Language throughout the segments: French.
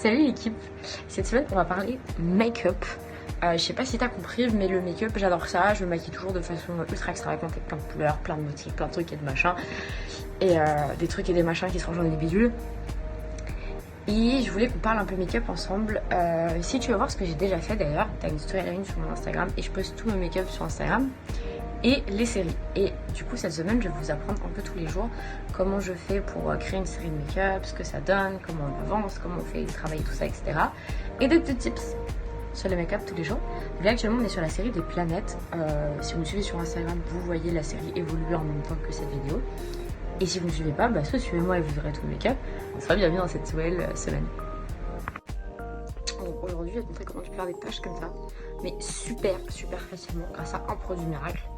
Salut l'équipe, cette semaine on va parler make-up. Je sais pas si t'as compris, mais le make-up j'adore ça, je me maquille toujours de façon ultra extravagante avec plein de couleurs, plein de motifs, plein de trucs et de machins. Et des trucs et des machins qui se rejoignent des bidules. Et je voulais qu'on parle un peu make-up ensemble. Si tu veux voir ce que j'ai déjà fait d'ailleurs, t'as une storyline sur mon Instagram et je poste tout mon make-up sur Instagram. Et les séries. Et du coup cette semaine je vais vous apprendre un peu tous les jours comment je fais pour créer une série de make-up, ce que ça donne, comment on avance, comment on fait travailler tout ça, etc. Et des petits tips sur le make-up tous les jours. Là actuellement on est sur la série des planètes. Si vous me suivez sur Instagram, vous voyez la série évoluer en même temps que cette vidéo. Et si vous ne me suivez pas, soit suivez-moi et vous verrez tout le make-up. On sera bienvenue dans cette nouvelle semaine. Donc aujourd'hui je vais te montrer comment tu peux faire des tâches comme ça, mais super facilement grâce à un produit miracle.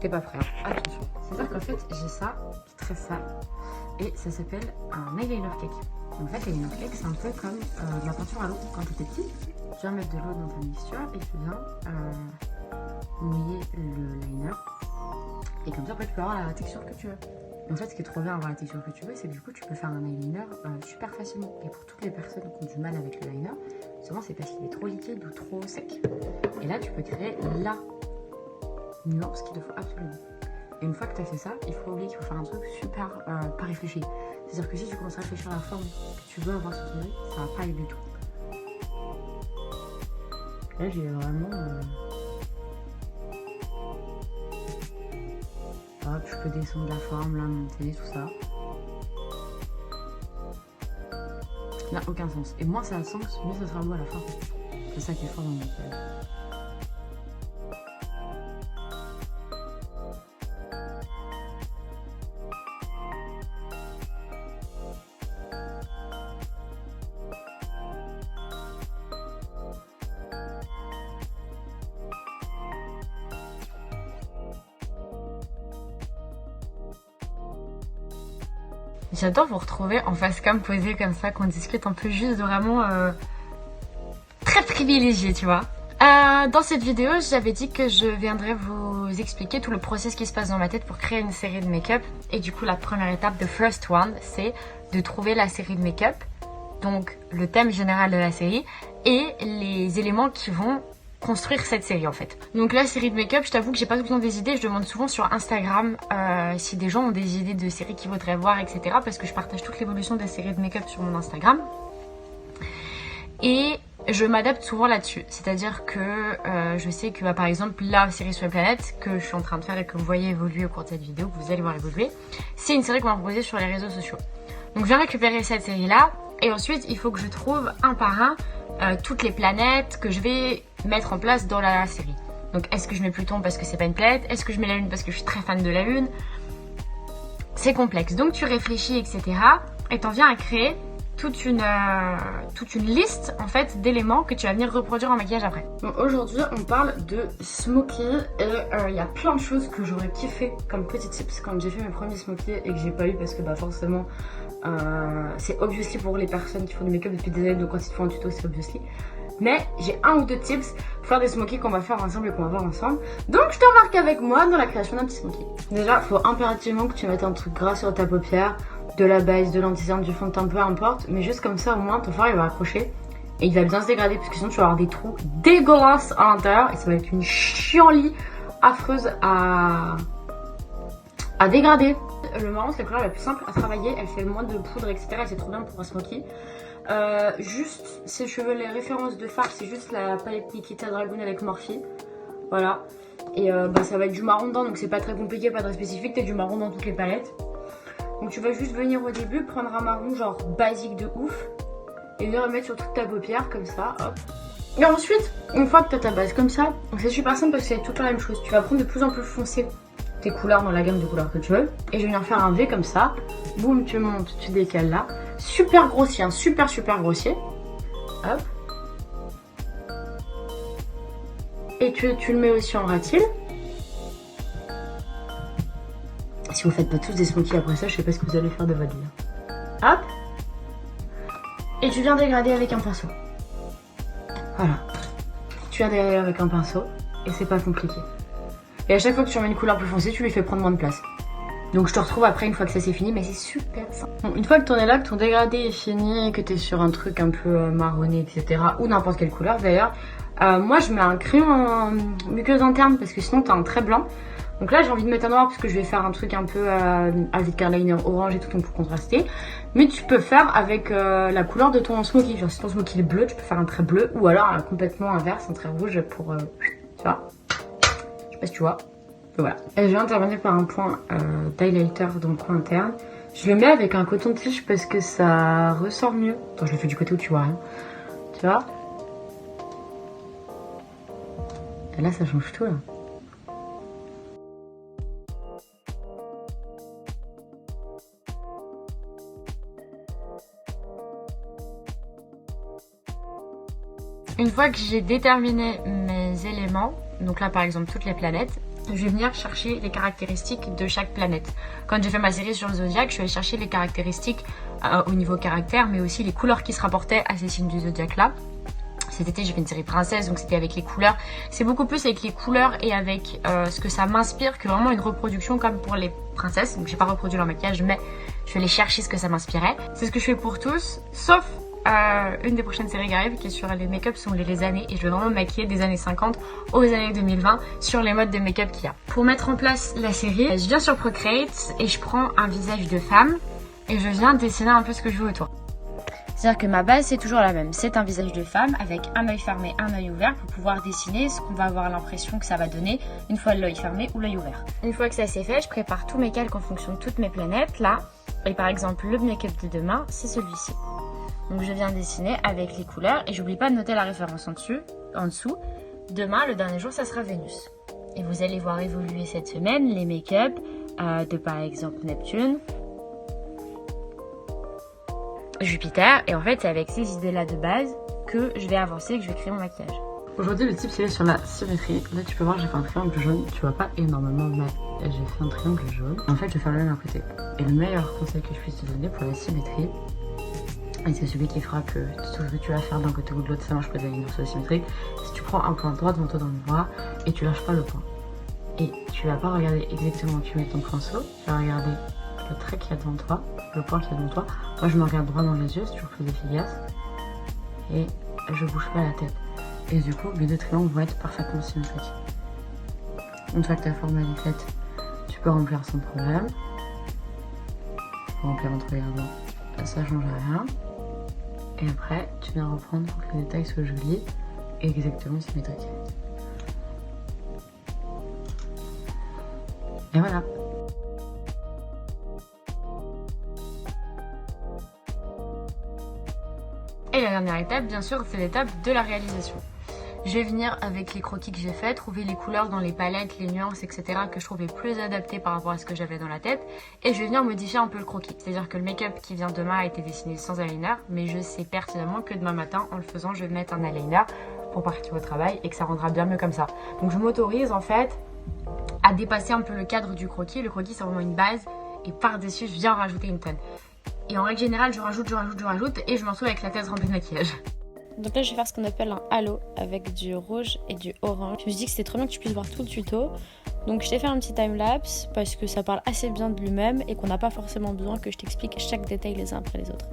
T'es pas prêt, hein. Attention. C'est-à-dire qu'en fait j'ai ça, qui tresse ça, et ça s'appelle un eyeliner cake. En fait l'eyeliner cake c'est un peu comme de la peinture à l'eau quand t'étais petit. Tu viens mettre de l'eau dans ta mixture et tu viens mouiller le liner. Et comme ça après tu peux avoir la texture que tu veux. En fait, ce qui est trop bien avoir la texture que tu veux, c'est que du coup, tu peux faire un eyeliner super facilement. Et pour toutes les personnes qui ont du mal avec le liner, souvent c'est parce qu'il est trop liquide ou trop sec. Et là, tu peux créer la nuance qu'il te faut absolument. Et une fois que tu as fait ça, il faut oublier qu'il faut faire un truc super pas réfléchi. C'est-à-dire que si tu commences à réfléchir à la forme que tu veux avoir sur ton œil, ça va pas aller du tout. Là, j'ai vraiment... Hop, je peux descendre la forme, la monter, tout ça. Ça n'a aucun sens. Et moins ça a de sens, mieux ça sera beau à la fin. C'est ça qui est fort dans le maquillage. J'adore vous retrouver en face cam posé comme ça, qu'on discute un peu juste vraiment très privilégié, tu vois. Dans cette vidéo, j'avais dit que je viendrais vous expliquer tout le process qui se passe dans ma tête pour créer une série de make-up. Et du coup, la première étape, the first one, c'est de trouver la série de make-up, donc le thème général de la série et les éléments qui vont construire cette série en fait. Donc la série de make-up, je t'avoue que j'ai pas tout le temps des idées, je demande souvent sur Instagram si des gens ont des idées de séries qu'ils voudraient voir, etc. Parce que je partage toute l'évolution des séries de make-up sur mon Instagram. Et je m'adapte souvent là-dessus. C'est-à-dire que je sais que par exemple la série sur les planètes que je suis en train de faire et que vous voyez évoluer au cours de cette vidéo, que vous allez voir évoluer, c'est une série qu'on m'a proposée sur les réseaux sociaux. Donc je viens récupérer cette série-là et ensuite il faut que je trouve un par un toutes les planètes que je vais mettre en place dans la série. Donc est-ce que je mets Pluton parce que c'est pas une planète? Est-ce que je mets la Lune parce que je suis très fan de la Lune? C'est complexe. Donc tu réfléchis, etc. Et t'en viens à créer toute une liste en fait d'éléments que tu vas venir reproduire en maquillage après. Donc aujourd'hui on parle de smoky et il y a plein de choses que j'aurais kiffé comme petits tips quand j'ai fait mes premiers smoky et que j'ai pas eu parce que forcément c'est obviously pour les personnes qui font du make-up depuis des années, donc quand ils te font un tuto c'est obviously. Mais j'ai un ou deux tips pour faire des smokies qu'on va faire ensemble et qu'on va voir ensemble. Donc je t'embarque avec moi dans la création d'un petit smoky. Déjà il faut impérativement que tu mettes un truc gras sur ta paupière, de la base, de l'anti-cerne, du fond de teint, peu importe. Mais juste comme ça au moins ton fard il va accrocher et il va bien se dégrader parce que sinon tu vas avoir des trous dégueulasses à l'intérieur et ça va être une chienlit affreuse à dégrader. Le marron c'est la couleur la plus simple à travailler, elle fait le moins de poudre etc et c'est trop bien pour un smoky. Juste si je veux les références de fard, c'est juste la palette Nikita Dragun avec Morphe. Voilà. Et ça va être du marron dedans donc c'est pas très compliqué, pas très spécifique, t'as du marron dans toutes les palettes. Donc tu vas juste venir au début, prendre un marron genre basique de ouf et venir le mettre sur toute ta paupière comme ça, hop. Et ensuite, une fois que tu as ta base comme ça, c'est super simple parce que c'est tout le temps la même chose. Tu vas prendre de plus en plus foncé tes couleurs dans la gamme de couleurs que tu veux. Et je vais venir faire un V comme ça. Boum, tu montes, tu décales là. Super grossier, hein, super grossier. Hop. Et tu le mets aussi en rat-il. Si vous faites pas tous des smokies après ça, je sais pas ce que vous allez faire de votre vie. Hop. Et tu viens dégrader avec un pinceau. Voilà. Tu viens dégrader avec un pinceau et c'est pas compliqué. Et à chaque fois que tu remets une couleur plus foncée, tu lui fais prendre moins de place. Donc je te retrouve après une fois que ça c'est fini, mais c'est super simple. Bon, une fois que t'en es là, que ton dégradé est fini, que t'es sur un truc un peu marronné, etc. ou n'importe quelle couleur d'ailleurs, moi je mets un crayon en muqueuse interne parce que sinon t'as un trait blanc. Donc là j'ai envie de mettre un noir parce que je vais faire un truc un peu avec un liner orange et tout, donc pour contraster. Mais tu peux faire avec la couleur de ton smoky. Genre si ton smoky est bleu, tu peux faire un trait bleu ou alors complètement inverse, un trait rouge pour... tu vois. Je sais pas si tu vois. Voilà. Et je viens terminer par un point d'highlighter dans le coin interne. Je le mets avec un coton-tige parce que ça ressort mieux. Attends, je le fais du côté où tu vois rien. Tu vois? Et là, ça change tout, là. Une fois que j'ai déterminé mes éléments, donc là par exemple toutes les planètes, je vais venir chercher les caractéristiques de chaque planète. Quand j'ai fait ma série sur le zodiaque, je suis allée chercher les caractéristiques au niveau caractère, mais aussi les couleurs qui se rapportaient à ces signes du zodiaque là. Cet été j'ai fait une série princesse, donc c'était avec les couleurs. C'est beaucoup plus avec les couleurs et avec ce que ça m'inspire que vraiment une reproduction comme pour les princesses. Donc j'ai pas reproduit leur maquillage, mais je vais aller chercher ce que ça m'inspirait. C'est ce que je fais pour tous, sauf une des prochaines séries qui arrive qui est sur les make-up sont les années, et je vais vraiment me maquiller des années 50 aux années 2020 sur les modes de make-up qu'il y a. Pour mettre en place la série, je viens sur Procreate et je prends un visage de femme et je viens dessiner un peu ce que je veux autour. C'est-à-dire que ma base c'est toujours la même, c'est un visage de femme avec un œil fermé, un œil ouvert pour pouvoir dessiner ce qu'on va avoir l'impression que ça va donner une fois l'œil fermé ou l'œil ouvert. Une fois que ça c'est fait, je prépare tous mes calques en fonction de toutes mes planètes là, et par exemple le make-up de demain c'est celui-ci. Donc je viens dessiner avec les couleurs et j'oublie pas de noter la référence en dessous. Demain, le dernier jour, ça sera Vénus. Et vous allez voir évoluer cette semaine les make-up de par exemple Neptune, Jupiter. Et en fait, c'est avec ces idées-là de base que je vais avancer et que je vais créer mon maquillage. Aujourd'hui, le type, c'est sur la symétrie. Là, tu peux voir, j'ai fait un triangle jaune. Tu vois pas énormément, mais j'ai fait un triangle jaune. En fait, je vais faire le même à côté. Et le meilleur conseil que je puisse te donner pour la symétrie, et c'est celui qui fera que tout ce que tu vas faire d'un côté ou de l'autre, ça marche pas de la ligne sur la symétrie. Si tu prends un point droit devant toi dans le miroir et tu lâches pas le point. Et tu vas pas regarder exactement où tu mets ton pinceau, tu vas regarder le trait qu'il y a devant toi, le point qu'il y a devant toi. Moi je me regarde droit dans les yeux, c'est toujours plus efficace. Et je bouge pas la tête. Et du coup, les deux triangles vont être parfaitement symétriques. Une fois que ta forme est faite, tu peux remplir sans problème. Remplir en te regardant, ça change rien. Et après, tu viens reprendre pour que les détails soient jolis et exactement symétriques. Et voilà. Et la dernière étape, bien sûr, c'est l'étape de la réalisation. Je vais venir avec les croquis que j'ai faits, trouver les couleurs dans les palettes, les nuances, etc. que je trouvais plus adaptées par rapport à ce que j'avais dans la tête. Et je vais venir modifier un peu le croquis. C'est-à-dire que le make-up qui vient demain a été dessiné sans eyeliner, mais je sais pertinemment que demain matin, en le faisant, je vais mettre un eyeliner pour partir au travail et que ça rendra bien mieux comme ça. Donc je m'autorise en fait à dépasser un peu le cadre du croquis. Le croquis c'est vraiment une base et par-dessus je viens rajouter une tonne. Et en règle générale, je rajoute et je m'en retrouve avec la tête remplie de maquillage. Donc là je vais faire ce qu'on appelle un halo avec du rouge et du orange. Je me suis dit que c'était trop bien que tu puisses voir tout le tuto. Donc je t'ai fait un petit timelapse parce que ça parle assez bien de lui-même et qu'on n'a pas forcément besoin que je t'explique chaque détail les uns après les autres.